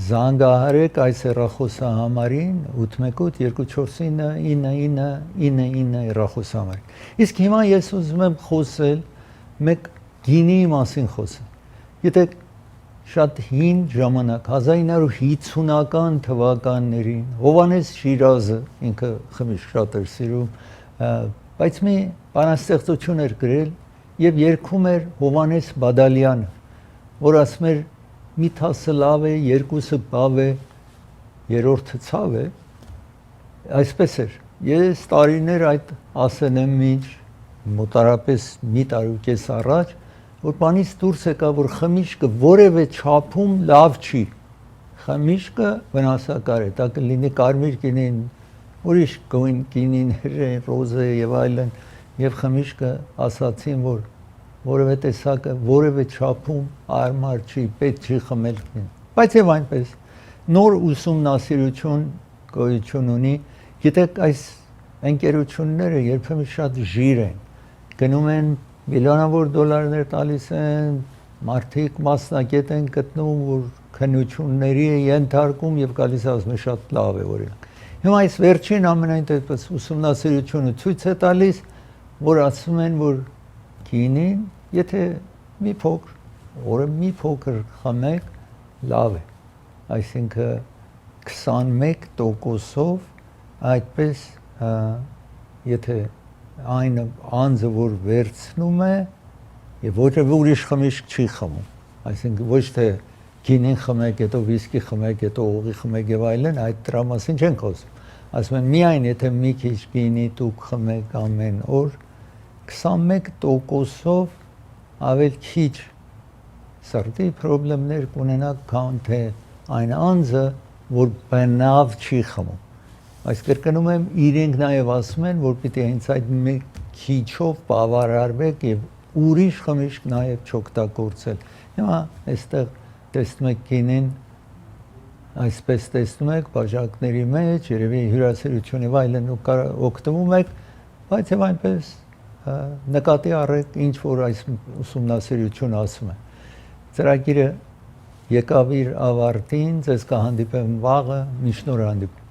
զանգահարեք այս հեռախոսահամարին 818-249-9999 հեռախոսահամարին։ Իսկ հիմա ես ուզում եմ խոսել մեկ գինիի մասին խոսեմ։ Եթե շատ հին ժամանակ 1950-ական թվականներին Հովանես Շիրազը ինքը խմիչք շատ էր սիրում, բայց մի բանաստեղծություն էր գրել եւ երգում էր Հովանես Բադալյանը, որ ասում էր մի թասը լավ է, երկուսը բավ է, երրորդը ցավ է, այսպես էր Ես տարիներ այդ ասել եմ ինչ մոտարապես մի տարի կես առաջ, որ բանից դուրս եկա, որ խմիչքը որևէ չափում լավ չի։ Խմիչքը վնասակար է, դա կլինի կարմիր գինին, ուրիշ գույն գինիներ, ռոզե եւ այլն, եւ խմիչքը ասացին, որ որևէ տեսակը որևէ չափում արմար չի, պետք չի խմել։ Բայց եւ այնպես նոր ուսումնասիրություն գոյություն ունի, գիտեք այս ընկերությունները երբեմն շատ ժիր են, գնում են միլիոնավոր դոլարներ տալիս են, մարդիկ մասնագետ են գտնում, որ քննությունների է ենթարկում եւ գալիս ասում է շատ լավ է օրինակ։ Հիմա այս վերջին ամենայն դեպս ուսումնասիրությունը ցույց է տալիս, որ ասում են, որ գինին, եթե մի փոքր, օրը մի փոքր խմեք, լավ է։ Այսինքն 21%-ով այդպես եթե այն անձը որ վերցնում է եւ ոչ թե ուրիշ խմիչք չի խմում, այսինքն ոչ թե գինին խմեք, հետո վիսկի խմեք, հետո օղի խմեք եւ այլն, այդ դրա մասին չենք խոսում։ Ասում են միայն եթե մի քիչ գինի դուք խմեք ամեն օր, 21%-ով ավել քիչ սրտի խնդիրներ կունենաք, քան թե այն անձը, որ բնավ չի խմում։ Այս կրկնում եմ, իրենք նաև ասում են, որ պիտի հենց այդ մի քիչով բավարարվեք եւ ուրիշ խմիչք նաև չօգտագործել։ Հիմա այստեղ տեսնում եք գինին, այսպես տեսնում եք բաժակների մեջ, երևի հյուրասիրություն եւ այլն օգտվում եք, բայց եւ այնպես նկատի առեք ինչ որ այս ուսումնասիրությունը ասում է։ Ծրագիրը եկավ իր ավարտին, ձեզ կհանդիպեմ վաղը, միշտ նոր հանդիպում։